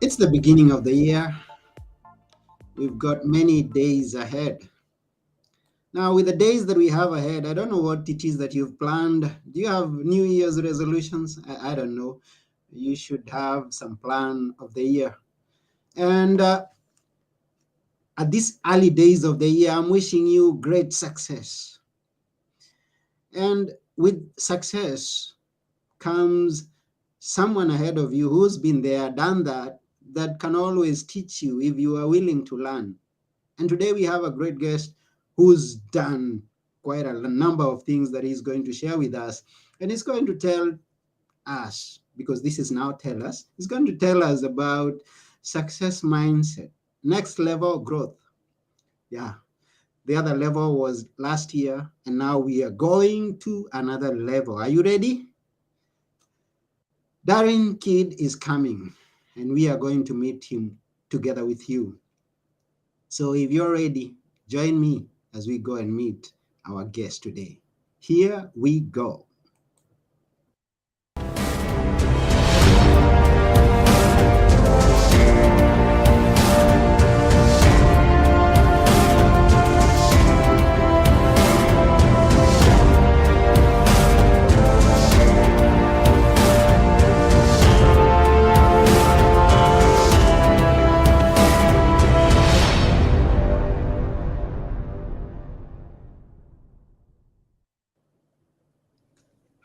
It's the beginning of the year. We've got many days ahead. Now, with the days that we have ahead, I don't know what it is that you've planned. Do you have New Year's resolutions? I don't know. You should have some plan of the year. And at these early days of the year, I'm wishing you great success. And with success comes someone ahead of you who's been there, done that, that can always teach you if you are willing to learn. And today we have a great guest who's done quite a number of things that he's going to share with us. And he's going to tell us, because this is now Tell Us, he's going to tell us about success mindset, next level growth. Yeah. The other level was last year, and now we are going to another level. Are you ready? Darin Kid is coming, and we are going to meet him together with you. So if you're ready, join me as we go and meet our guest today. Here we go.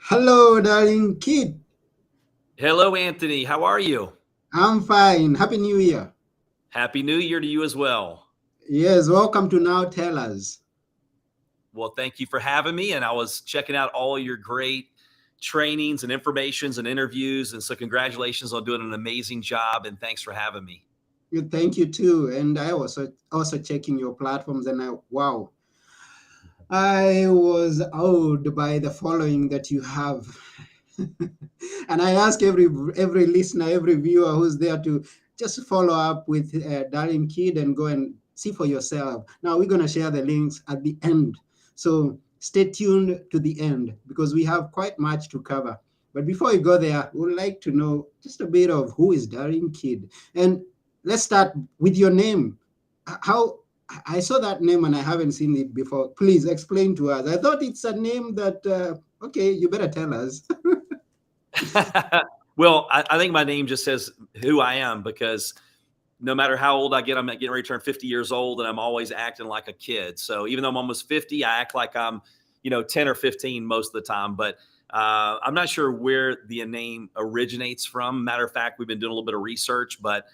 Hello, darling kid. Hello, Anthony. How are you? I'm fine. Happy New Year. Happy New Year to you as well. Yes, welcome to Now Tell Us. Well, thank you for having me. And I was checking out all your great trainings and informations and interviews. And so congratulations on doing an amazing job. And thanks for having me. Thank you too. And I also checking your platforms, and wow, I was awed by the following that you have. And I ask every listener, every viewer who's there to just follow up with Darin Kid and go and see for yourself. Now we're going to share the links at the end. So stay tuned to the end because we have quite much to cover. But before we go there, we would like to know just a bit of who is Darin Kid. And let's start with your name. How I saw that name and I haven't seen it before. Please explain to us. I thought it's a name that, okay, you better tell us. Well, I think my name just says who I am because no matter how old I get, I'm getting ready to turn 50 years old and I'm always acting like a kid. So even though I'm almost 50, I act like I'm, 10 or 15 most of the time. But I'm not sure where the name originates from. Matter of fact, we've been doing a little bit of research, but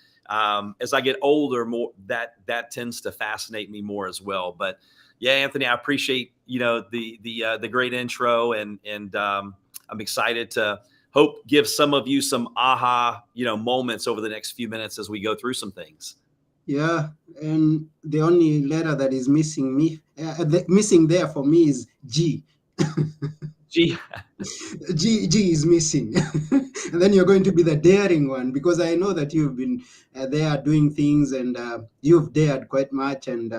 as I get older, more that tends to fascinate me more as well. But yeah, Anthony, I appreciate the great intro, and I'm excited to hope give some of you some aha moments over the next few minutes as we go through some things. Yeah, and the only letter that is missing there for me is G. Gee. G is missing. And then you're going to be the daring one because I know that you've been there doing things and you've dared quite much. And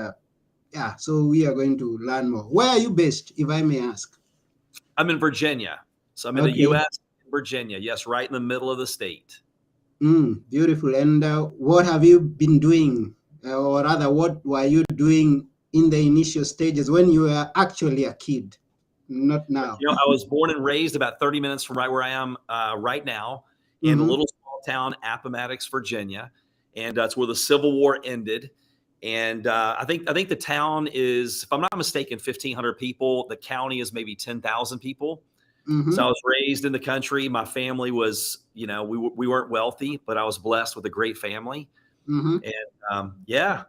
yeah, so we are going to learn more. Where are you based, if I may ask? I'm in Virginia. So I'm in the Okay. U.S., Virginia. Yes, right in the middle of the state. Beautiful. And what have you been doing? Or rather, what were you doing in the initial stages when you were actually a kid? Not now. I was born and raised about 30 minutes from right where I am right now in a Mm-hmm. little small town, Appomattox, Virginia. And that's where the Civil War ended. And I think the town is, if I'm not mistaken, 1,500 people. The county is maybe 10,000 people. So I Mm-hmm. was raised in the country. My family was, we weren't wealthy, but I was blessed with a great family. Mm-hmm. And yeah.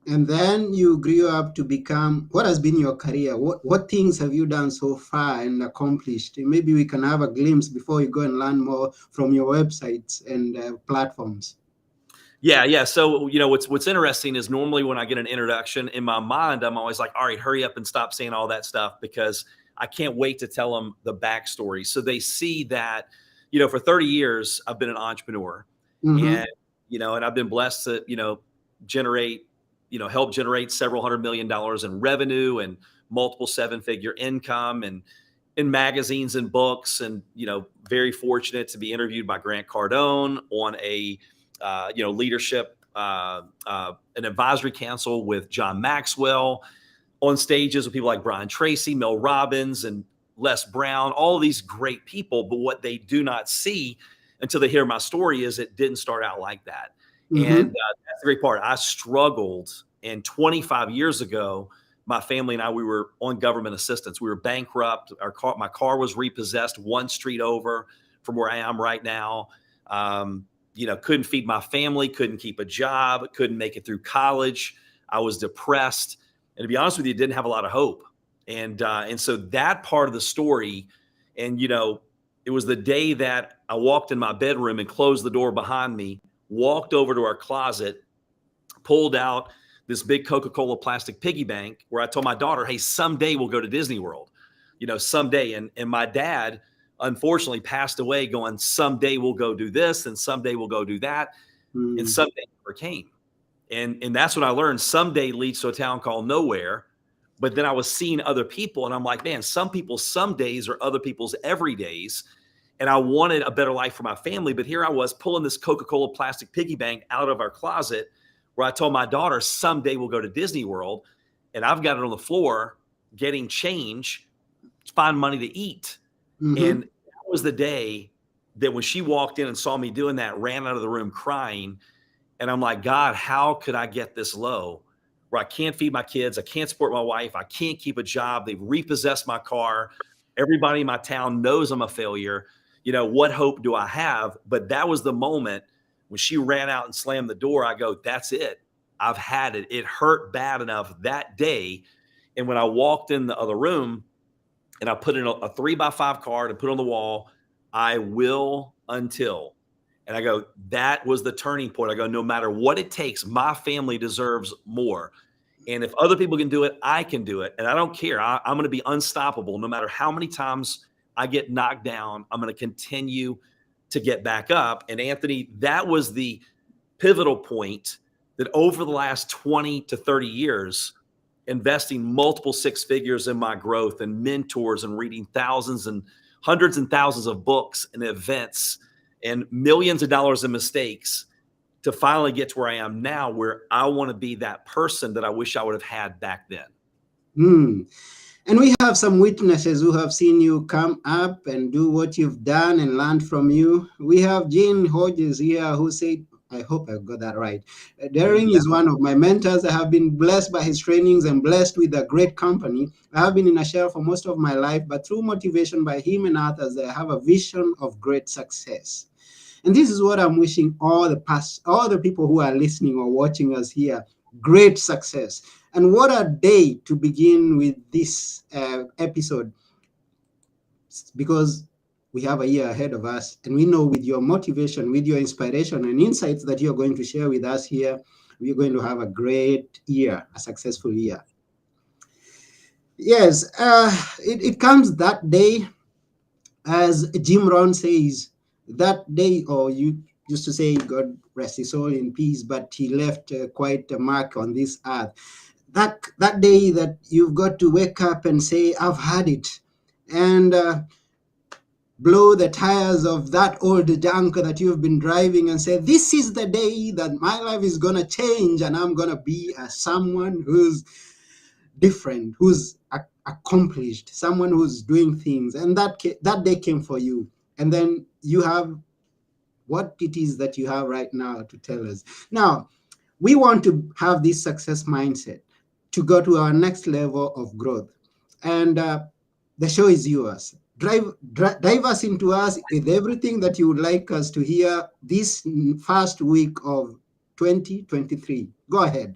And then you grew up to become, what has been your career? What things have you done so far and accomplished? Maybe we can have a glimpse before you go and learn more from your websites and platforms. Yeah. So, what's interesting is normally when I get an introduction in my mind, I'm always like, all right, hurry up and stop saying all that stuff because I can't wait to tell them the backstory. So they see that, for 30 years, I've been an entrepreneur Mm-hmm. and, and I've been blessed to, generate, help generate several $100 million in revenue and multiple 7-figure income and in magazines and books. And, very fortunate to be interviewed by Grant Cardone on a leadership, an advisory council with John Maxwell, on stages with people like Brian Tracy, Mel Robbins, and Les Brown, all of these great people. But what they do not see until they hear my story is it didn't start out like that. Mm-hmm. And that's the great part. I struggled. And 25 years ago, my family and I, we were on government assistance. We were bankrupt. My car was repossessed one street over from where I am right now. Couldn't feed my family, couldn't keep a job, couldn't make it through college. I was depressed. And to be honest with you, didn't have a lot of hope. And so that part of the story, and, it was the day that I walked in my bedroom and closed the door behind me, walked over to our closet, pulled out this big Coca-Cola plastic piggy bank where I told my daughter, hey, someday we'll go to Disney World, someday. And my dad, unfortunately, passed away going, someday we'll go do this and someday we'll go do that. And someday never came. And that's what I learned. Someday leads to a town called nowhere. But then I was seeing other people and I'm like, man, some people's some days are other people's every days. And I wanted a better life for my family. But here I was pulling this Coca-Cola plastic piggy bank out of our closet where I told my daughter, someday we'll go to Disney World. And I've got it on the floor getting change to find money to eat. Mm-hmm. And that was the day that when she walked in and saw me doing that, ran out of the room crying. And I'm like, God, how could I get this low where I can't feed my kids? I can't support my wife. I can't keep a job. They've repossessed my car. Everybody in my town knows I'm a failure. What hope do I have? But that was the moment when she ran out and slammed the door. I go, that's it. I've had it. It hurt bad enough that day. And when I walked in the other room and I put in a 3x5 card and put on the wall, I will until. And I go, that was the turning point. I go, no matter what it takes, my family deserves more. And if other people can do it, I can do it. And I don't care. I'm going to be unstoppable. No matter how many times I get knocked down, I'm going to continue to get back up. And Anthony, that was the pivotal point that over the last 20 to 30 years, investing multiple six figures in my growth and mentors and reading thousands and hundreds and thousands of books and events and millions of dollars in mistakes to finally get to where I am now, where I want to be that person that I wish I would have had back then. And we have some witnesses who have seen you come up and do what you've done and learned from you. We have Jean Hodges here who said, I hope I got that right. Darin is one of my mentors. I have been blessed by his trainings and blessed with a great company. I have been in a shell for most of my life, but through motivation by him and others, I have a vision of great success. And this is what I'm wishing all the people who are listening or watching us here, great success. And what a day to begin with this episode, because we have a year ahead of us. And we know with your motivation, with your inspiration and insights that you're going to share with us here, we're going to have a great year, a successful year. Yes, it comes that day, as Jim Rohn says, that day, or you used to say, God rest his soul in peace, but he left quite a mark on this earth. That day that you've got to wake up and say, I've had it, and blow the tires of that old junk that you've been driving and say, this is the day that my life is going to change and I'm going to be someone who's different, who's accomplished, someone who's doing things. And that day came for you. And then you have what it is that you have right now to tell us. Now, we want to have this success mindset to go to our next level of growth. And the show is yours. Dive us into us with everything that you would like us to hear this first week of 2023. Go ahead.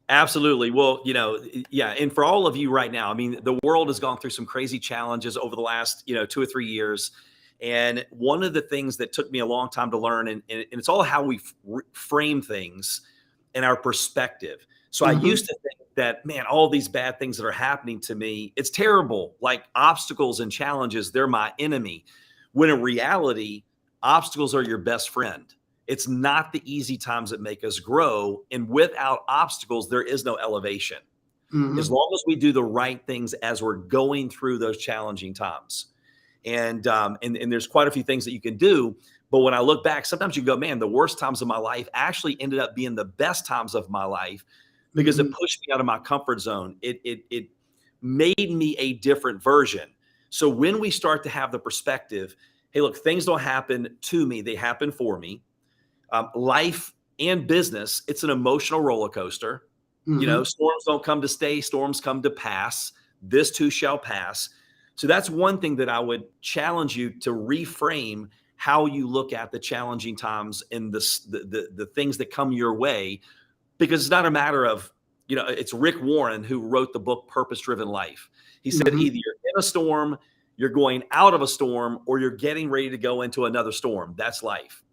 Absolutely. Well, yeah. And for all of you right now, I mean, the world has gone through some crazy challenges over the last, 2 or 3 years. And one of the things that took me a long time to learn, and it's all how we frame things and our perspective. So I used to think that, man, all these bad things that are happening to me, it's terrible. Like obstacles and challenges, they're my enemy. When in reality, obstacles are your best friend. It's not the easy times that make us grow. And without obstacles, there is no elevation. As long as we do the right things as we're going through those challenging times. And there's quite a few things that you can do. But when I look back, sometimes you go, man, the worst times of my life actually ended up being the best times of my life because it pushed me out of my comfort zone. It made me a different version. So when we start to have the perspective, hey, look, things don't happen to me, they happen for me. Life and business, it's an emotional roller coaster. You know, storms don't come to stay, storms come to pass. This too shall pass. So that's one thing that I would challenge you to reframe how you look at the challenging times and the things that come your way, because it's not a matter of, you know, it's Rick Warren who wrote the book Purpose Driven Life. He said either you're in a storm, you're going out of a storm, or you're getting ready to go into another storm. That's life.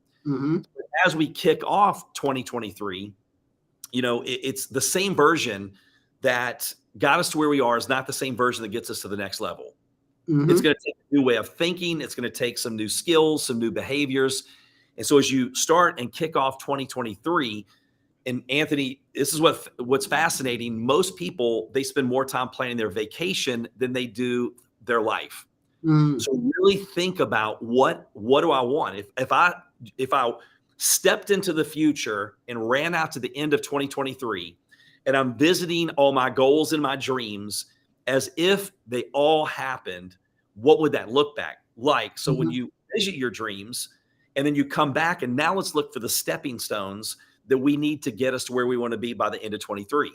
As we kick off 2023, you know, it's the same version that got us to where we are is not the same version that gets us to the next level. It's going to take a new way of thinking. It's going to take some new skills, some new behaviors. And so as you start and kick off 2023, and Anthony, this is what's fascinating. Most people, they spend more time planning their vacation than they do their life. So really think about what do I want? If I stepped into the future and ran out to the end of 2023, and I'm visiting all my goals and my dreams as if they all happened, what would that look back like? So when you visit your dreams and then you come back, and now let's look for the stepping stones that we need to get us to where we want to be by the end of 23.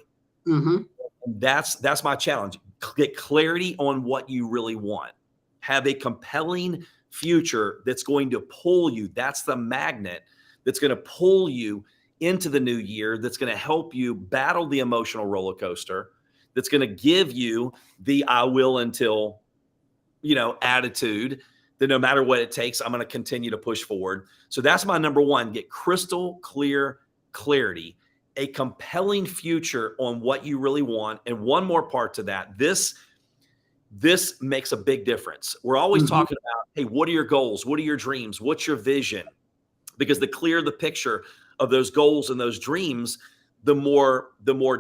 That's my challenge. Get clarity on what you really want. Have a compelling future that's going to pull you. That's the magnet that's going to pull you into the new year, that's going to help you battle the emotional roller coaster, that's going to give you the I will until, you know, attitude that no matter what it takes, I'm going to continue to push forward. So that's my number one. Get crystal clear clarity, a compelling future on what you really want. And one more part to that, this makes a big difference. We're always talking about, hey, what are your goals? What are your dreams? What's your vision? Because the clearer the picture of those goals and those dreams, the more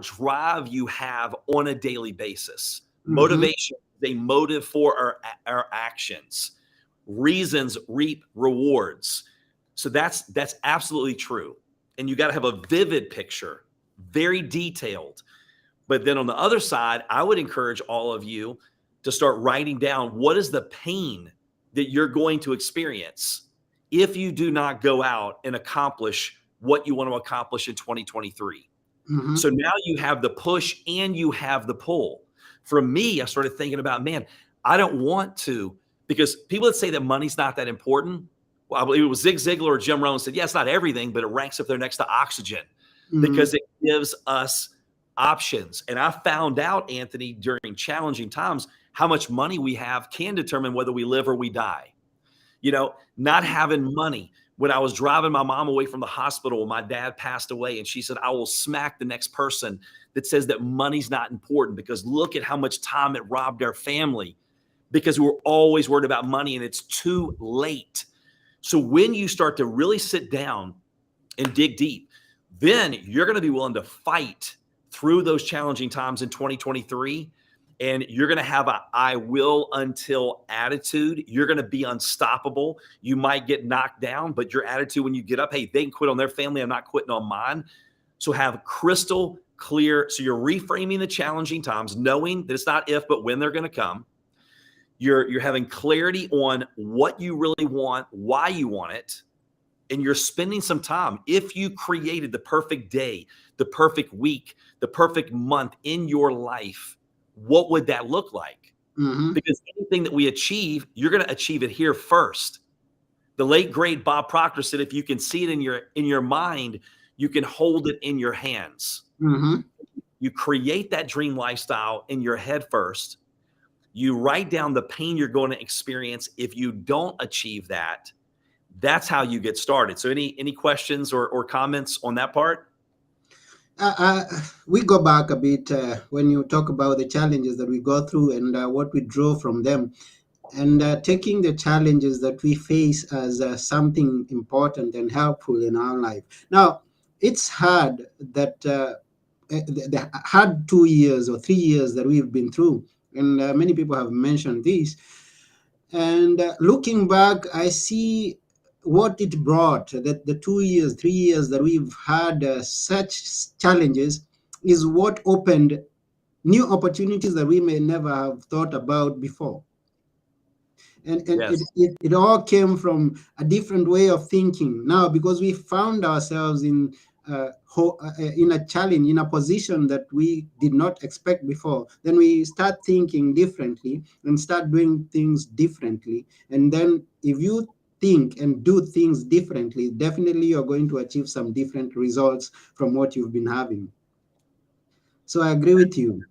drive you have on a daily basis. Motivation is a motive for our actions. Reasons reap rewards. So that's absolutely true. And you got to have a vivid picture, very detailed. But then on the other side, I would encourage all of you to start writing down what is the pain that you're going to experience if you do not go out and accomplish what you want to accomplish in 2023. So now you have the push and you have the pull. For me, I started thinking about, man, I don't want to, because people that say that money's not that important, well, I believe it was Zig Ziglar or Jim Rohn said, yeah, it's not everything, but it ranks up there next to oxygen because it gives us options. And I found out, Anthony, during challenging times, how much money we have can determine whether we live or we die. You know, not having money. When I was driving my mom away from the hospital, my dad passed away, and she said, I will smack the next person that says that money's not important, because look at how much time it robbed our family because we were always worried about money, and it's too late. So when you start to really sit down and dig deep, then you're going to be willing to fight through those challenging times in 2023. And you're going to have a I will until attitude. You're going to be unstoppable. You might get knocked down, but your attitude when you get up, hey, they can quit on their family, I'm not quitting on mine. So have crystal clear. So you're reframing the challenging times, knowing that it's not if, but when they're going to come. You're having clarity on what you really want, why you want it, and you're spending some time. If you created the perfect day, the perfect week, the perfect month in your life, what would that look like? Because anything that we achieve, you're going to achieve it here first. The late great Bob Proctor said, if you can see it in your mind, you can hold it in your hands. You create that dream lifestyle in your head first. You write down the pain you're going to experience if you don't achieve that. That's how you get started. So any questions or comments on that part? We go back a bit when you talk about the challenges that we go through and what we draw from them, and taking the challenges that we face as something important and helpful in our life. Now, it's hard that the hard 2 years or 3 years that we've been through, and many people have mentioned this. And looking back, I see what it brought, that the 2 years, 3 years that we've had such challenges, is what opened new opportunities that we may never have thought about before. And Yes. it all came from a different way of thinking now, because we found ourselves in a challenge, in a position that we did not expect before. Then we start thinking differently and start doing things differently. And then if you think and do things differently, definitely you're going to achieve some different results from what you've been having. So I agree with you.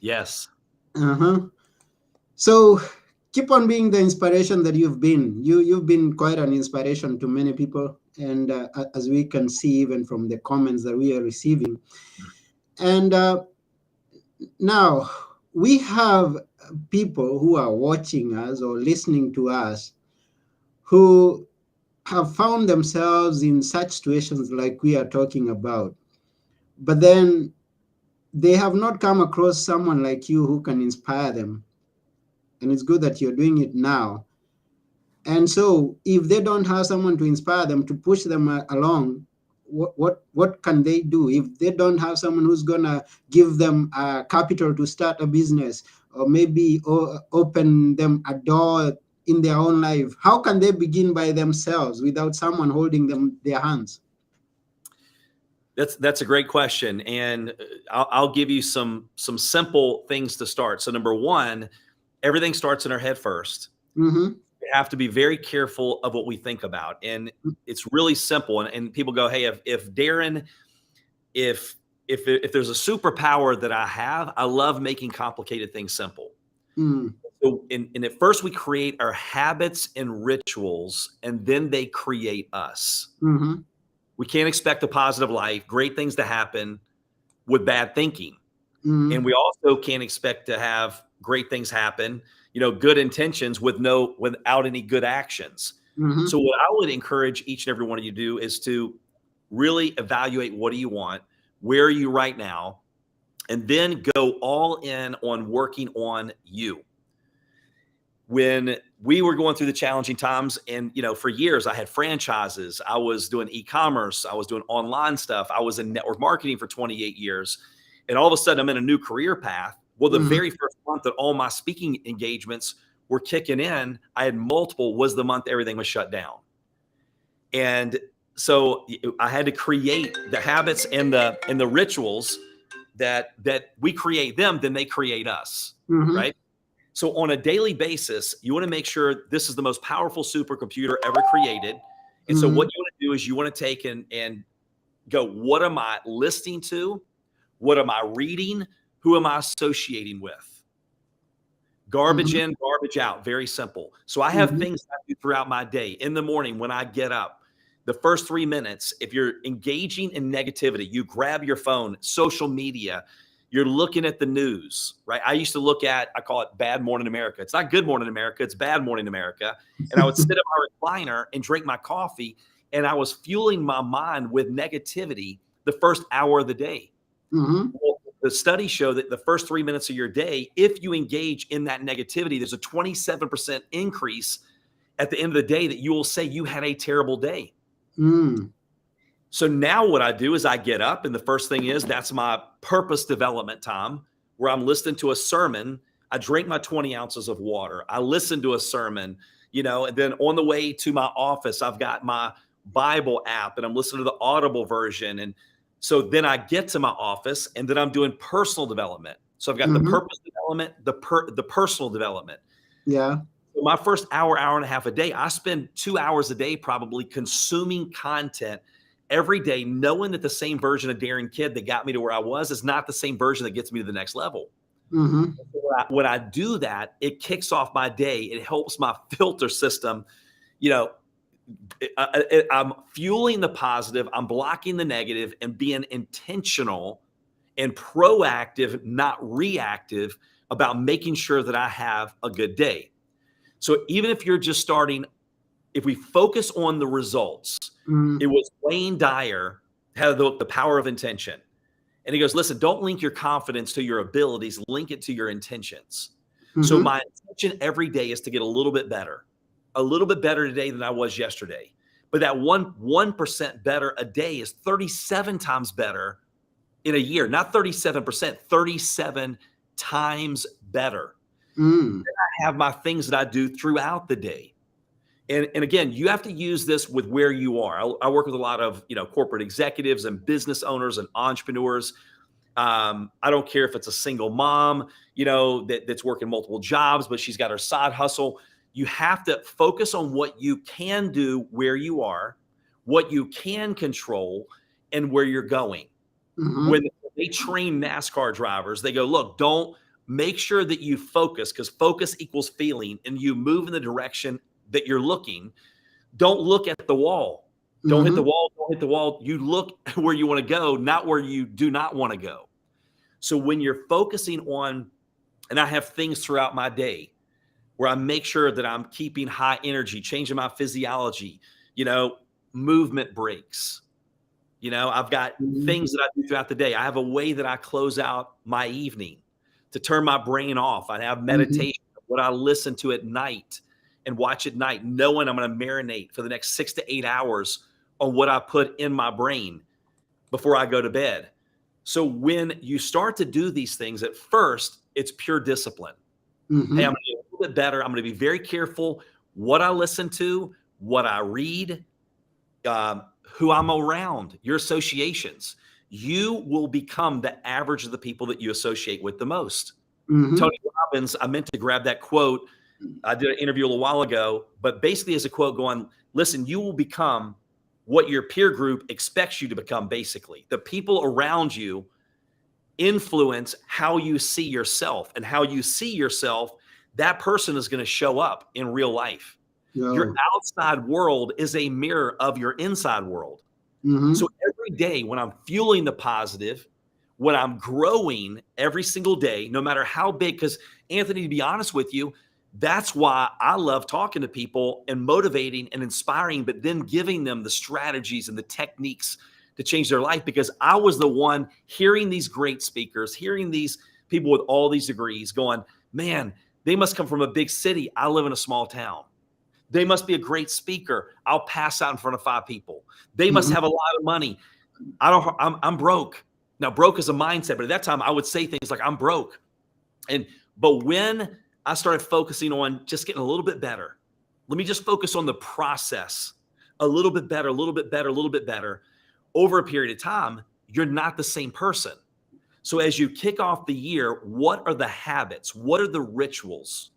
Yes. Uh-huh. So keep on being the inspiration that you've been. You've been quite an inspiration to many people, and as we can see even from the comments that we are receiving. And now we have people who are watching us or listening to us who have found themselves in such situations like we are talking about, but then they have not come across someone like you who can inspire them. And it's good that you're doing it now. And so, if they don't have someone to inspire them, to push them along, what can they do? If they don't have someone who's gonna give them capital to start a business, or maybe open them a door in their own life, how can they begin by themselves without someone holding them their hands? That's a great question, and I'll give you some simple things to start. So number one, everything starts in our head first. Mm-hmm. We have to be very careful of what we think about, and it's really simple. And people go, "Hey, if Darin, if there's a superpower that I have, I love making complicated things simple." Mm. So, and at first, we create our habits and rituals, and then they create us. Mm-hmm. We can't expect a positive life, great things to happen with bad thinking. And Mm-hmm. we also can't expect to have great things happen, good intentions without any good actions. Mm-hmm. So what I would encourage each and every one of you to do is to really evaluate, what do you want? Where are you right now? And then go all in on working on you. When we were going through the challenging times, and for years I had franchises, I was doing e-commerce, I was doing online stuff, I was in network marketing for 28 years, and all of a sudden I'm in a new career path. Well, the Mm-hmm. very first month that all my speaking engagements were kicking in, I had multiple, was the month everything was shut down. And so I had to create the habits and the rituals that we create them, then they create us, Mm-hmm. right? So on a daily basis, you want to make sure this is the most powerful supercomputer ever created. And so Mm-hmm. what you want to do is you want to take and go, what am I listening to? What am I reading? Who am I associating with? Garbage Mm-hmm. in, garbage out. Very simple. So I have Mm-hmm. things I do throughout my day. In the morning when I get up, the first 3 minutes, if you're engaging in negativity, you grab your phone, social media, you're looking at the news, right? I used to look at, I call it Bad Morning America. It's not Good Morning America, it's Bad Morning America. And I would sit at my recliner and drink my coffee, and I was fueling my mind with negativity the first hour of the day. Mm-hmm. Well, the studies show that the first 3 minutes of your day, if you engage in that negativity, there's a 27% increase at the end of the day that you will say you had a terrible day. Mm. So now what I do is I get up, and the first thing is, that's my purpose development time, where I'm listening to a sermon. I drink my 20 ounces of water. I listen to a sermon, and then on the way to my office, I've got my Bible app and I'm listening to the Audible version. And so then I get to my office, and then I'm doing personal development. So I've got the Mm-hmm. purpose development, the personal development. Yeah. So my first hour and a half a day, I spend 2 hours a day probably consuming content every day, knowing that the same version of Darin Kid that got me to where I was is not the same version that gets me to the next level. Mm-hmm. When I do that, it kicks off my day. It helps my filter system. I'm fueling the positive, I'm blocking the negative, and being intentional and proactive, not reactive, about making sure that I have a good day. So even if you're just starting, if we focus on the results, Mm-hmm. it was Wayne Dyer had the power of intention. And he goes, listen, don't link your confidence to your abilities, link it to your intentions. So Mm-hmm. my intention every day is to get a little bit better. a little bit better today than I was yesterday. But that 1% better a day is 37 times better in a year, not 37%, 37 times better. Mm. I have my things that I do throughout the day. And again, you have to use this with where you are. I work with a lot of, corporate executives and business owners and entrepreneurs. I don't care if it's a single mom, that's working multiple jobs, but she's got her side hustle. You have to focus on what you can do where you are, what you can control, and where you're going. Mm-hmm. When they train NASCAR drivers, they go, look, don't make sure that you focus, because focus equals feeling, and you move in the direction that you're looking. Don't look at the wall. Don't hit the wall. Don't hit the wall. You look where you want to go, not where you do not want to go. So when you're focusing on, and I have things throughout my day where I make sure that I'm keeping high energy, changing my physiology, movement breaks. I've got things that I do throughout the day. I have a way that I close out my evening to turn my brain off. I have meditation, what I listen to at night and watch at night, knowing I'm going to marinate for the next 6 to 8 hours on what I put in my brain before I go to bed. So when you start to do these things, at first, it's pure discipline. Mm-hmm. Hey, I'm going to get a little bit better. I'm going to be very careful what I listen to, what I read, who I'm around, your associations. You will become the average of the people that you associate with the most. Mm-hmm. Tony Robbins, I meant to grab that quote. I did an interview a little while ago, but basically as a quote going, listen, you will become what your peer group expects you to become. Basically, the people around you influence how you see yourself, and how you see yourself, that person is going to show up in real life. Yeah. Your outside world is a mirror of your inside world. Mm-hmm. So every day when I'm fueling the positive, when I'm growing every single day, no matter how big, because Anthony, to be honest with you, that's why I love talking to people and motivating and inspiring, but then giving them the strategies and the techniques to change their life, because I was the one hearing these great speakers, hearing these people with all these degrees going, man, they must come from a big city. I live in a small town. They must be a great speaker. I'll pass out in front of 5 people. They must have a lot of money. I'm broke. Now, broke is a mindset, but at that time I would say things like, I'm broke. But when I started focusing on just getting a little bit better, let me just focus on the process, a little bit better, a little bit better, a little bit better. Over a period of time, you're not the same person. So as you kick off the year, what are the habits? What are the rituals?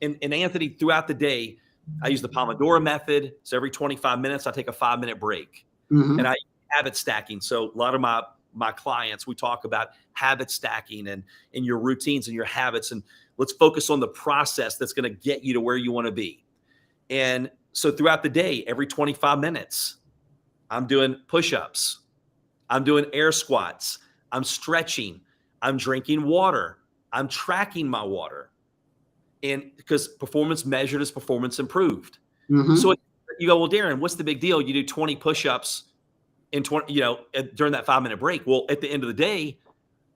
And Anthony, throughout the day, I use the Pomodoro method. So every 25 minutes, I take a 5-minute break. Mm-hmm. And I habit stacking. So a lot of my clients, we talk about habit stacking and your routines and your habits. And let's focus on the process that's going to get you to where you want to be. And so throughout the day, every 25 minutes, I'm doing push-ups. I'm doing air squats. I'm stretching. I'm drinking water. I'm tracking my water. And because performance measured is performance improved. Mm-hmm. So you go, well, Darin, what's the big deal? You do 20 push-ups in 20, during that 5-minute break. Well, at the end of the day,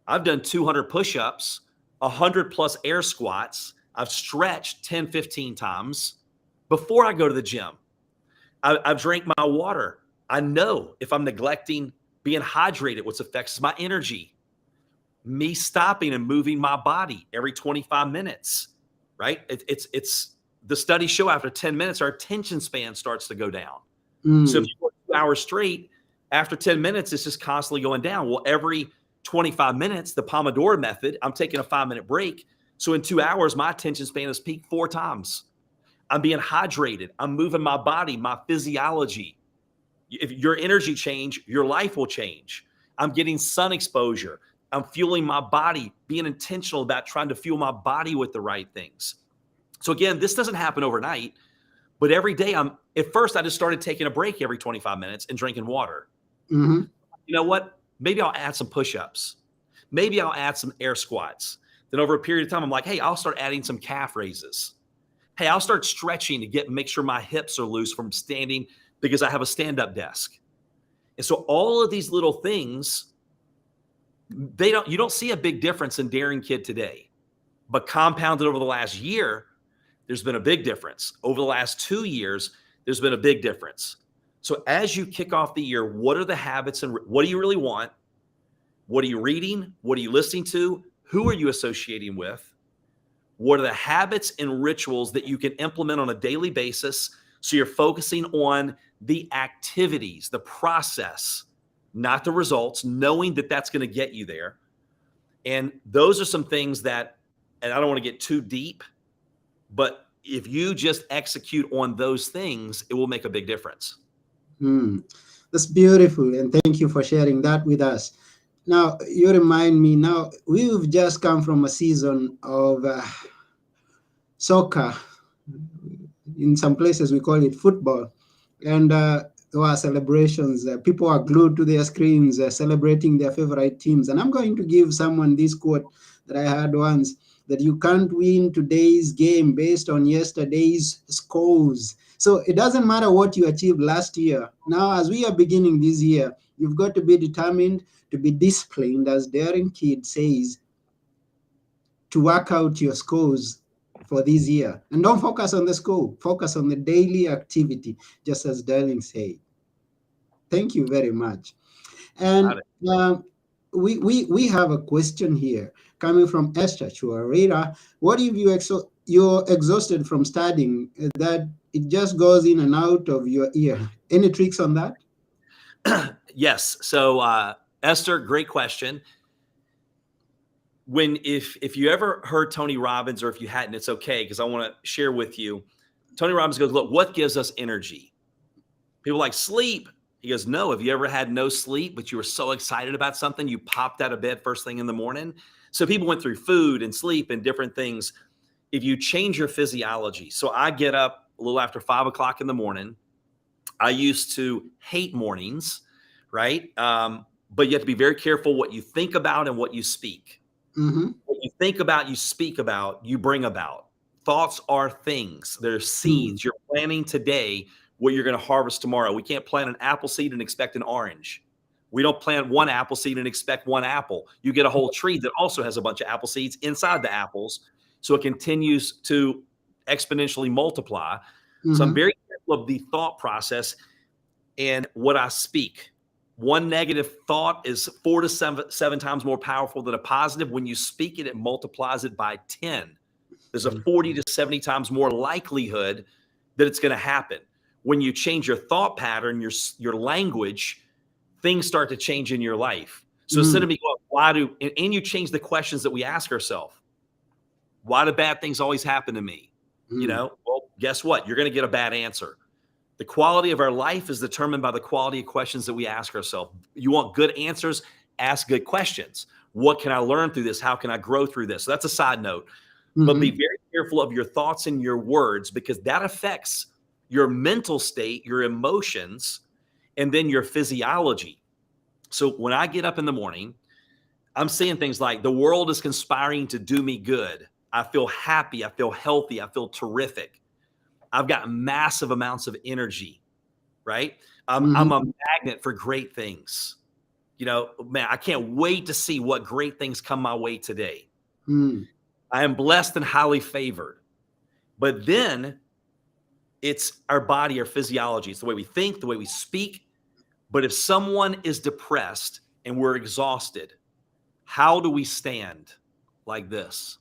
I've done 200 push-ups, 100 plus air squats. I've stretched 10, 15 times before I go to the gym. I've drank my water. I know if I'm neglecting being hydrated, what affects my energy. Me stopping and moving my body every 25 minutes, right? It's the studies show after 10 minutes, our attention span starts to go down. So if you work 2 hours straight, after 10 minutes, it's just constantly going down. Well, every 25 minutes, the Pomodoro method, I'm taking a 5-minute break. So in 2 hours, my attention span has peaked 4 times. I'm being hydrated. I'm moving my body, my physiology. If your energy change, your life will change. I'm getting sun exposure. I'm fueling my body, being intentional about trying to fuel my body with the right things. So again, this doesn't happen overnight, but every day at first I just started taking a break every 25 minutes and drinking water. Mm-hmm. You know what? Maybe I'll add some push-ups. Maybe I'll add some air squats. Then over a period of time, I'm like, hey, I'll start adding some calf raises. Hey, I'll start stretching to make sure my hips are loose from standing, because I have a stand-up desk. And so all of these little things, you don't see a big difference in Darin Kid today, but compounded over the last year, there's been a big difference. Over the last 2 years, there's been a big difference. So as you kick off the year, what are the habits and what do you really want? What are you reading? What are you listening to? Who are you associating with? What are the habits and rituals that you can implement on a daily basis so you're focusing on the activities, the process, not the results, knowing that that's going to get you there. And those are some things that, and I don't want to get too deep, but if you just execute on those things, it will make a big difference. That's beautiful. And thank you for sharing that with us. Now, you remind me, now we've just come from a season of soccer. In some places, we call it football. And there were celebrations. People are glued to their screens, celebrating their favorite teams. And I'm going to give someone this quote that I heard once, that you can't win today's game based on yesterday's scores. So it doesn't matter what you achieved last year. Now, as we are beginning this year, you've got to be determined, to be disciplined, as Darin Kid says, to work out your scores for this year. And don't focus on the score, focus on the daily activity, just as Darin said. Thank you very much. And we have a question here coming from Esther Chuarira. What if you're exhausted from studying, that it just goes in and out of your ear? Any tricks on that? Yes. So Esther, great question. If you ever heard Tony Robbins, or if you hadn't, it's okay, because I want to share with you. Tony Robbins goes, look, what gives us energy? People like sleep. He goes, no. Have you ever had no sleep, but you were so excited about something, you popped out of bed first thing in the morning? So people went through food and sleep and different things. If you change your physiology, so I get up a little after 5 o'clock in the morning. I used to hate mornings, right? But you have to be very careful what you think about and what you speak. What you think about, you speak about, you bring about. Thoughts are things. They're seeds. You're planting today what you're going to harvest tomorrow. We can't plant an apple seed and expect an orange. We don't plant one apple seed and expect one apple. You get a whole tree that also has a bunch of apple seeds inside the apples. So it continues to exponentially multiply. So I'm very careful of the thought process and what I speak. One negative thought is 4 to 7 times more powerful than a positive. When you speak it, it multiplies it by 10. There's a 40 to 70 times more likelihood that it's going to happen. When you change your thought pattern, your language, things start to change in your life. So instead of me going, and you change the questions that we ask ourselves. Why do bad things always happen to me? You know, well, guess what? You're going to get a bad answer. The quality of our life is determined by the quality of questions that we ask ourselves. You want good answers, ask good questions. What can I learn through this? How can I grow through this? So that's a side note. But be very careful of your thoughts and your words, because that affects your mental state, your emotions, and then your physiology. So when I get up in the morning, I'm saying things like, the world is conspiring to do me good. I feel happy. I feel healthy. I feel terrific. I've got massive amounts of energy, right? I'm a magnet for great things. You know, man, I can't wait to see what great things come my way today. I am blessed and highly favored. But then it's our body, our physiology. It's the way we think, the way we speak. But if someone is depressed and we're exhausted, how do we stand? Like this.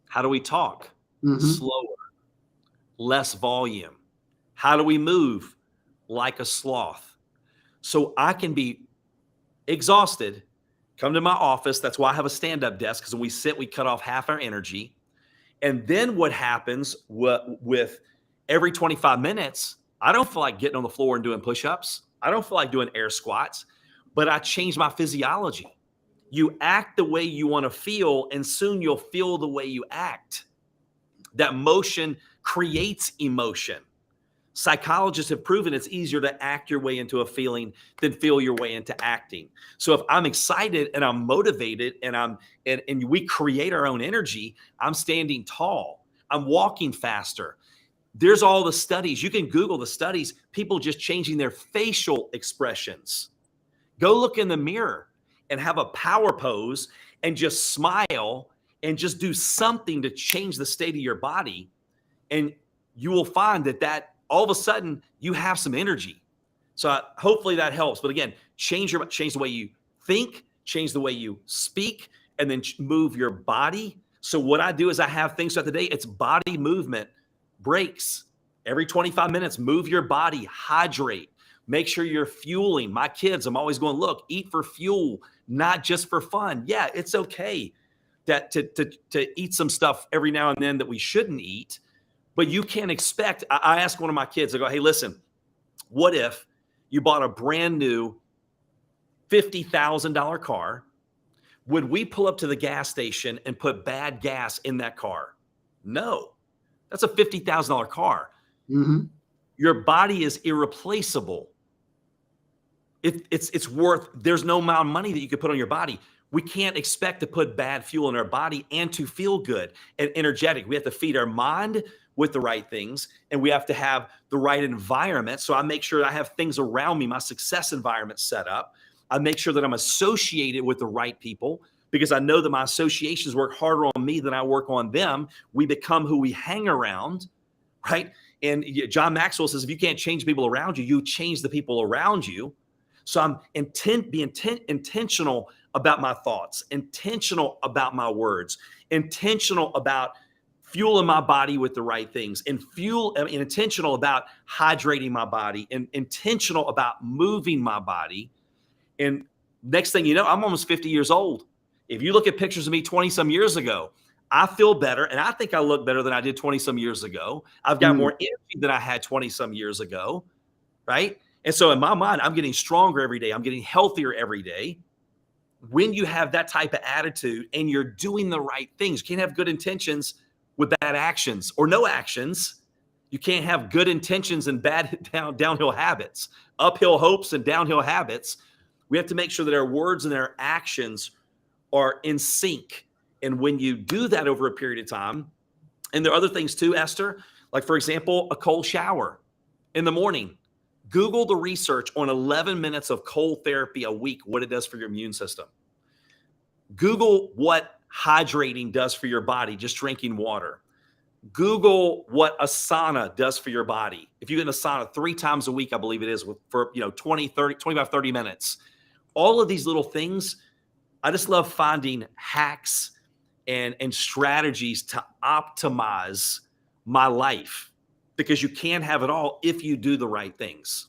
How do we talk? Slower, less volume. How do we move? Like a sloth. So I can be exhausted, come to my office. That's why I have a stand-up desk, because when we sit, we cut off half our energy. And then what happens with every 25 minutes, I don't feel like getting on the floor and doing push-ups. I don't feel like doing air squats, but I change my physiology. You act the way you want to feel, and soon you'll feel the way you act. That motion creates emotion. Psychologists have proven it's easier to act your way into a feeling than feel your way into acting. So if I'm excited and I'm motivated and we create our own energy, I'm standing tall. I'm walking faster. There's all the studies. You can Google the studies. People just changing their facial expressions. Go look in the mirror and have a power pose and just smile and just do something to change the state of your body. And you will find that all of a sudden you have some energy. So hopefully that helps. But again, change the way you think, change the way you speak, and then move your body. So what I do is I have things throughout the day. It's body movement breaks. Every 25 minutes, move your body, hydrate. Make sure you're fueling. My kids, I'm always going, look, eat for fuel, not just for fun. Yeah, it's okay to eat some stuff every now and then that we shouldn't eat. But you can't expect, I ask one of my kids, I go, hey, listen, what if you bought a brand new $50,000 car? Would we pull up to the gas station and put bad gas in that car? No, that's a $50,000 car. Mm-hmm. Your body is irreplaceable. It's worth, there's no amount of money that you could put on your body. We can't expect to put bad fuel in our body and to feel good and energetic. We have to feed our mind with the right things, and we have to have the right environment. So I make sure I have things around me, my success environment set up. I make sure that I'm associated with the right people, because I know that my associations work harder on me than I work on them. We become who we hang around, right? And John Maxwell says, if you can't change people around you, you change the people around you. So I'm intentional about my thoughts, intentional about my words, intentional about fueling my body with the right things, and intentional about hydrating my body, and intentional about moving my body. And next thing you know, I'm almost 50 years old. If you look at pictures of me 20 some years ago, I feel better, and I think I look better than I did 20 some years ago. I've got more energy than I had 20 some years ago, right? And so in my mind, I'm getting stronger every day. I'm getting healthier every day. When you have that type of attitude and you're doing the right things, you can't have good intentions with bad actions or no actions. You can't have good intentions and bad downhill habits, uphill hopes and downhill habits. We have to make sure that our words and our actions are in sync. And when you do that over a period of time, and there are other things too, Esther, like for example, a cold shower in the morning. Google the research on 11 minutes of cold therapy a week, what it does for your immune system. Google what hydrating does for your body, just drinking water. Google what a sauna does for your body. If you get in a sauna 3 times a week, I believe it is, for 25, 30 minutes. All of these little things, I just love finding hacks and strategies to optimize my life, because you can have it all if you do the right things.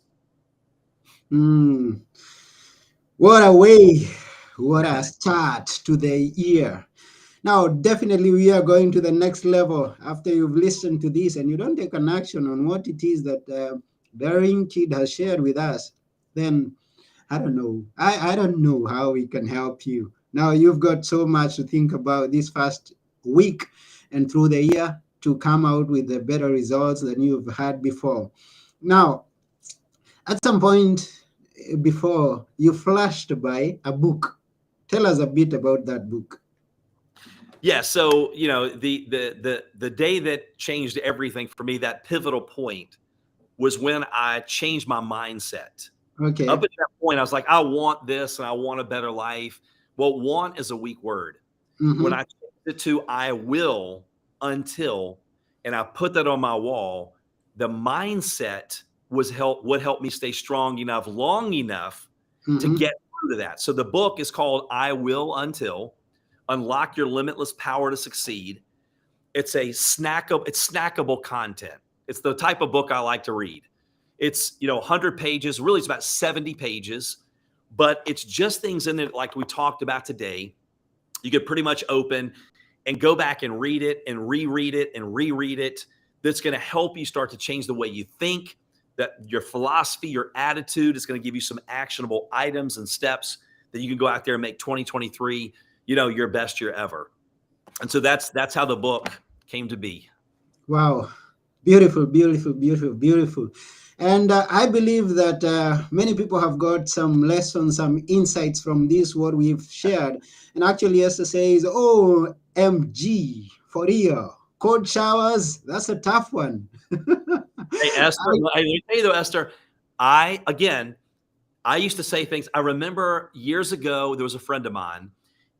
What a way, what a start to the year. Now, definitely we are going to the next level after you've listened to this and you don't take an action on what it is that Darin Kid has shared with us. Then I don't know. I don't know how we can help you. Now you've got so much to think about this first week and through the year to come out with the better results than you've had before. Now, at some point before, you flashed by a book. Tell us a bit about that book. Yeah. So, the day that changed everything for me, that pivotal point, was when I changed my mindset. Okay. Up at that point, I was like, I want this and I want a better life. Well, want is a weak word. Mm-hmm. When I changed it to I will until, and I put that on my wall, the mindset would help me stay strong enough, long enough to get through to that. So the book is called I Will Until, Unlock Your Limitless Power to Succeed. It's snackable content. It's the type of book I like to read. It's 100 pages. Really, it's about 70 pages, but it's just things in it like we talked about today. You could pretty much open and go back and read it and reread it and reread it. That's going to help you start to change the way you think, that your philosophy, your attitude is going to give you some actionable items and steps that you can go out there and make 2023, your best year ever. And so that's how the book came to be. Wow. Beautiful, beautiful, beautiful, beautiful. And I believe that many people have got some lessons, some insights from this, what we've shared. And actually, Esther says, OMG, for real. Cold showers, that's a tough one. Hey, Esther, let me tell you though, Esther, I used to say things. I remember years ago, there was a friend of mine,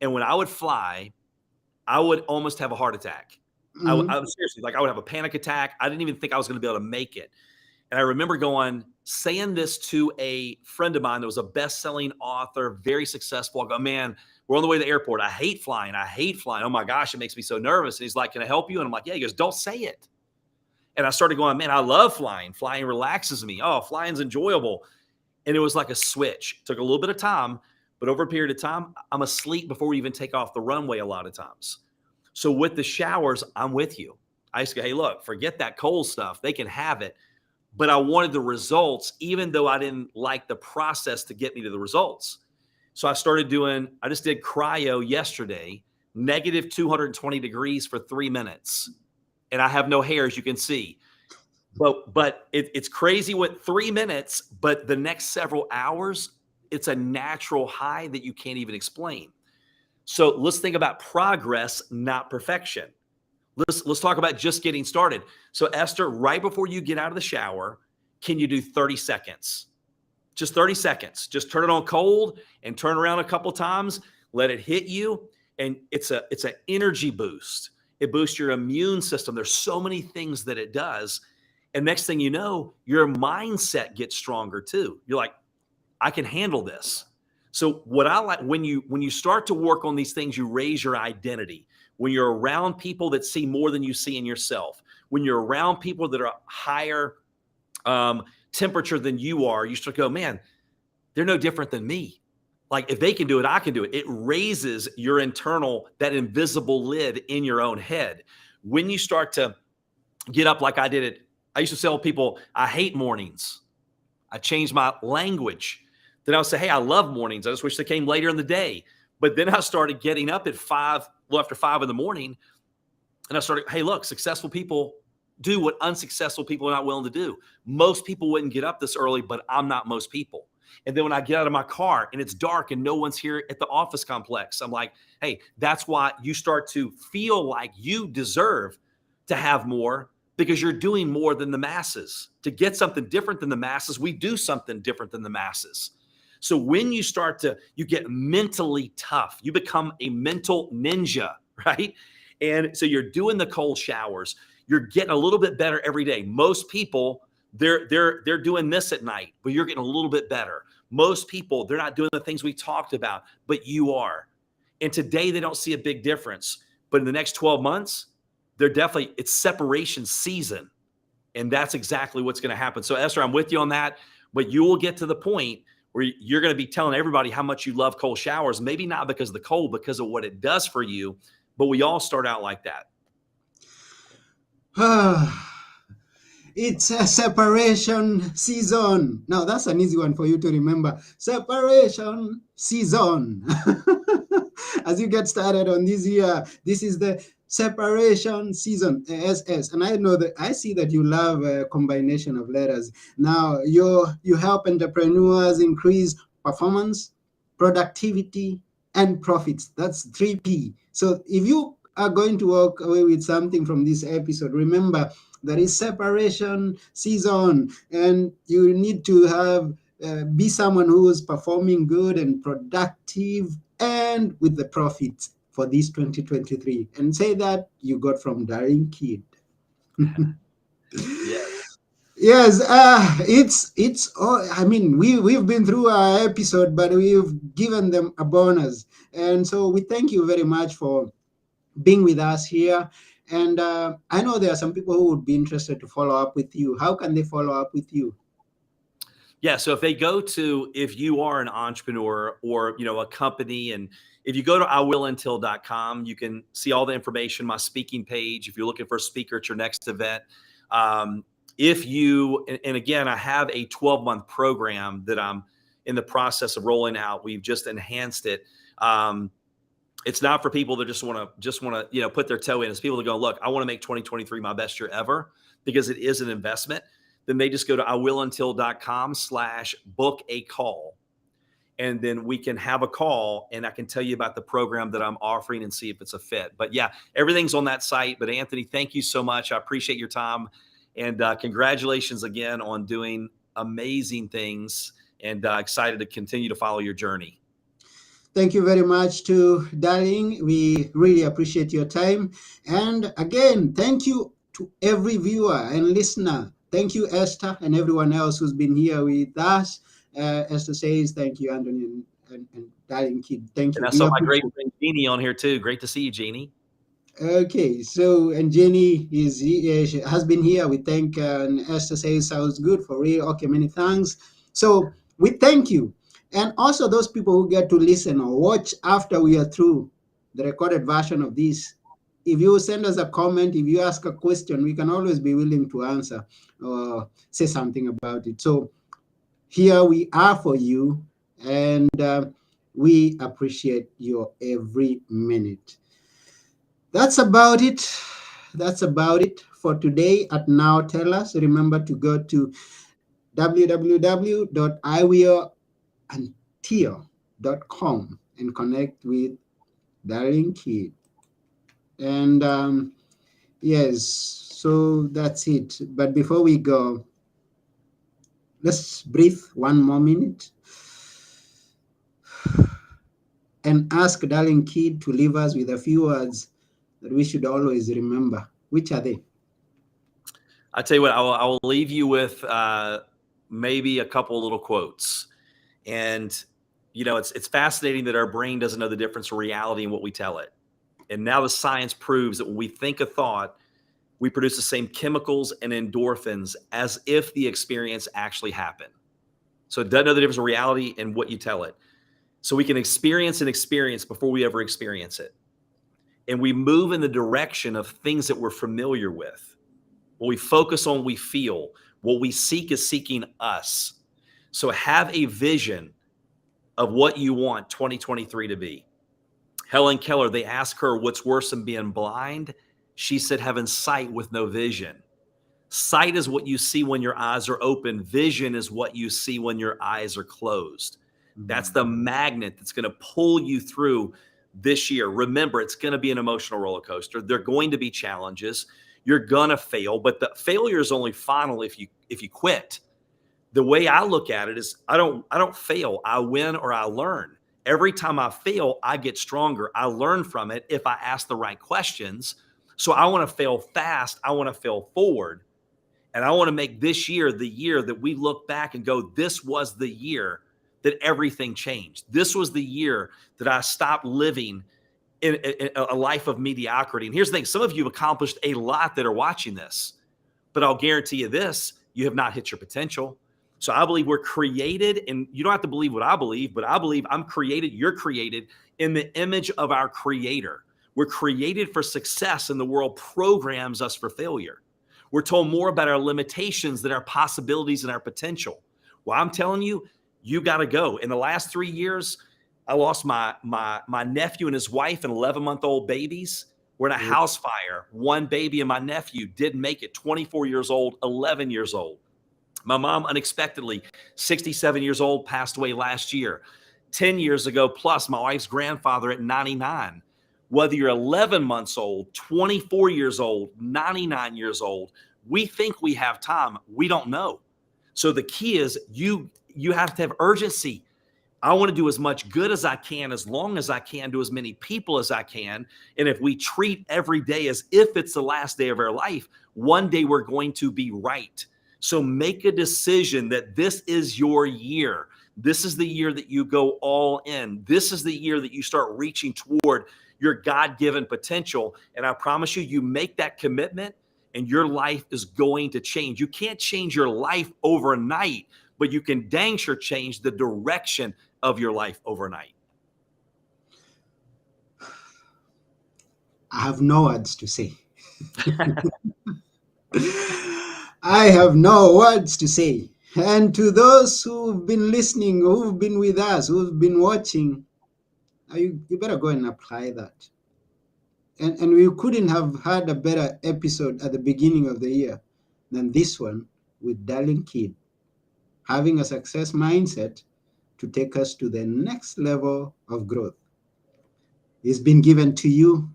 and when I would fly, I would almost have a heart attack. I Mhm. was seriously, like, I would have a panic attack. I didn't even think I was going to be able to make it. And I remember saying this to a friend of mine that was a best-selling author, very successful. I go, man, we're on the way to the airport. I hate flying. I hate flying. Oh my gosh, it makes me so nervous. And he's like, can I help you? And I'm like, yeah. He goes, don't say it. And I started going, man, I love flying. Flying relaxes me. Oh, flying's enjoyable. And it was like a switch. It took a little bit of time, but over a period of time, I'm asleep before we even take off the runway a lot of times. So with the showers, I'm with you. I used to go, hey, look, forget that cold stuff. They can have it. But I wanted the results, even though I didn't like the process to get me to the results. So I just did cryo yesterday, negative 220 degrees for 3 minutes. And I have no hair, as you can see. But it's crazy with 3 minutes, but the next several hours, it's a natural high that you can't even explain. So let's think about progress, not perfection. Let's talk about just getting started. So Esther, right before you get out of the shower, can you do 30 seconds? Just 30 seconds. Just turn it on cold and turn around a couple times. Let it hit you. And it's an energy boost. It boosts your immune system. There's so many things that it does. And next thing you know, your mindset gets stronger too. You're like, I can handle this. So what I like, when you start to work on these things, you raise your identity. When you're around people that see more than you see in yourself, when you're around people that are higher temperature than you are, you start to go, man, they're no different than me. Like if they can do it, I can do it. It raises your internal, that invisible lid in your own head. When you start to get up like I did it, I used to tell people, I hate mornings. I changed my language. Then I would say, hey, I love mornings. I just wish they came later in the day. But then I started getting up at after 5 in the morning. And I started, hey, look, successful people do what unsuccessful people are not willing to do. Most people wouldn't get up this early, but I'm not most people. And then when I get out of my car and it's dark and no one's here at the office complex, I'm like, hey, that's why you start to feel like you deserve to have more, because you're doing more than the masses. To get something different than the masses, we do something different than the masses. So when you get mentally tough, you become a mental ninja, right? And so you're doing the cold showers. You're getting a little bit better every day. Most people, they're doing this at night, but you're getting a little bit better. Most people, they're not doing the things we talked about, but you are. And today they don't see a big difference. But in the next 12 months, it's separation season. And that's exactly what's going to happen. So Esther, I'm with you on that, but you will get to the point where you're going to be telling everybody how much you love cold showers, maybe not because of the cold, because of what it does for you. But we all start out like that. It's a separation season. Now, that's an easy one for you to remember. Separation season. As you get started on this year, this is the separation season, SS. And I see that you love a combination of letters. Now, you help entrepreneurs increase performance, productivity, and profits. That's 3P. So if you are going to walk away with something from this episode, remember, there is separation season, and you need to have be someone who is performing good and productive and with the profits for this 2023. And say that you got from Darin Kid. Yes. Yes, it's all. I mean, we've been through our episode, but we've given them a bonus, and so we thank you very much for being with us here. And I know there are some people who would be interested to follow up with you. How can they follow up with you? Yeah. So if you are an entrepreneur or, a company, and if you go to iwiluntil.com, you can see all the information, my speaking page, if you're looking for a speaker at your next event. And again, I have a 12-month program that I'm in the process of rolling out. We've just enhanced it. It's not for people that just want to, put their toe in. It's people that go, look, I want to make 2023 my best year ever, because it is an investment. Then they just go to iwiluntil.com/book a call. And then we can have a call and I can tell you about the program that I'm offering and see if it's a fit. But yeah, everything's on that site. But Anthony, thank you so much. I appreciate your time. And congratulations again on doing amazing things, and excited to continue to follow your journey. Thank you very much to Darin. We really appreciate your time. And again, thank you to every viewer and listener. Thank you, Esther, and everyone else who's been here with us. Esther says, thank you, Anthony and Darin Kid. Thank And you. I We saw my great appreciate. friend Jeannie on here too. Great to see you, Jeannie. Okay, so and Jenny she has been here. We thank and Esther says sounds good for real. Okay, many thanks. So we thank you, and also those people who get to listen or watch after we are through the recorded version of this. If you send us a comment, if you ask a question, we can always be willing to answer or say something about it. So here we are for you, and we appreciate your every minute. That's about it. That's about it for today at Now Tell Us. Remember to go to www.iwearantil.com and connect with Darin Kid. And yes, so that's it. But before we go, let's breathe one more minute and ask Darin Kid to leave us with a few words that we should always remember. Which are they? I tell you what, I will leave you with maybe a couple little quotes. And it's fascinating that our brain doesn't know the difference in reality and what we tell it. And now the science proves that when we think a thought, we produce the same chemicals and endorphins as if the experience actually happened. So it doesn't know the difference in reality and what you tell it. So we can experience an experience before we ever experience it. And we move in the direction of things that we're familiar with. What we focus on, we feel. What we seek is seeking us. So have a vision of what you want 2023 to be. Helen Keller, they asked her, what's worse than being blind? She said, having sight with no vision. Sight is what you see when your eyes are open. Vision is what you see when your eyes are closed. That's the magnet that's going to pull you through this year. Remember, it's going to be an emotional roller coaster. There are going to be challenges. You're going to fail, but the failure is only final if you quit. The way I look at it is I don't fail. I win or I learn. Every time I fail, I get stronger. I learn from it if I ask the right questions. So I want to fail fast. I want to fail forward. And I want to make this year the year that we look back and go, this was the year that everything changed. This was the year that I stopped living in a life of mediocrity. And here's the thing, some of you have accomplished a lot that are watching this, but I'll guarantee you this, you have not hit your potential. So I believe we're created, and you don't have to believe what I believe, but I believe I'm created, you're created in the image of our Creator. We're created for success, and the world programs us for failure. We're told more about our limitations than our possibilities and our potential. Well, I'm telling you, you got to go. In the last 3 years, I lost my nephew and his wife and 11-month-old babies. We're in a house fire. One baby and my nephew didn't make it, 24 years old, 11 years old. My mom, unexpectedly, 67 years old, passed away last year. 10 years ago, plus my wife's grandfather at 99. Whether you're 11 months old, 24 years old, 99 years old, we think we have time. We don't know. So the key is you have to have urgency. I want to do as much good as I can, as long as I can, to as many people as I can. And if we treat every day as if it's the last day of our life, one day we're going to be right. So make a decision that this is your year. This is the year that you go all in. This is the year that you start reaching toward your God-given potential. And I promise you, you make that commitment and your life is going to change. You can't change your life overnight, but you can dang sure change the direction of your life overnight. I have no words to say. I have no words to say. And to those who've been listening, who've been with us, who've been watching, you better go and apply that. And we couldn't have had a better episode at the beginning of the year than this one with Darin Kid, having a success mindset to take us to the next level of growth. It's been given to you.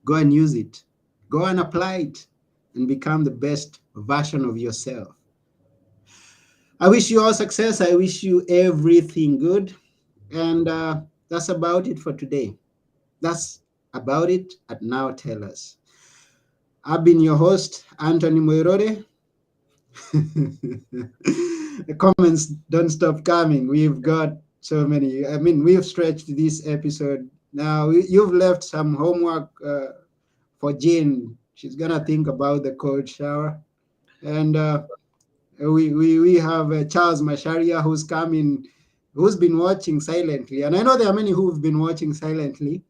Go and use it. Go and apply it and become the best version of yourself. I wish you all success. I wish you everything good. And That's about it for today. That's about it at Now Tell Us. I've been your host, Anthony Moirode. The comments don't stop coming. We've got so many. I mean, we've stretched this episode. Now, you've left some homework for Jane. She's going to think about the cold shower. And we have Charles Masharia who's coming, who's been watching silently. And I know there are many who've been watching silently.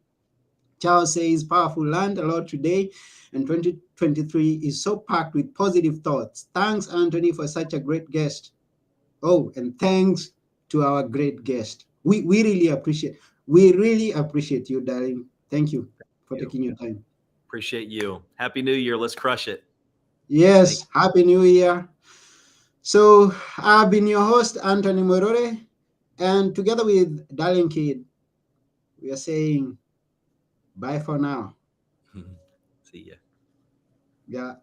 Charles says, powerful, learned a lot today, and 2023 is so packed with positive thoughts. Thanks, Anthony, for such a great guest. Oh, and thanks to our great guest. We really appreciate you, Darin. Thank you for taking your time. Appreciate you. Happy New Year. Let's crush it. Yes, Happy New Year. So I've been your host, Anthony Morore, and together with Darin Kid, we are saying bye for now. See ya. Yeah.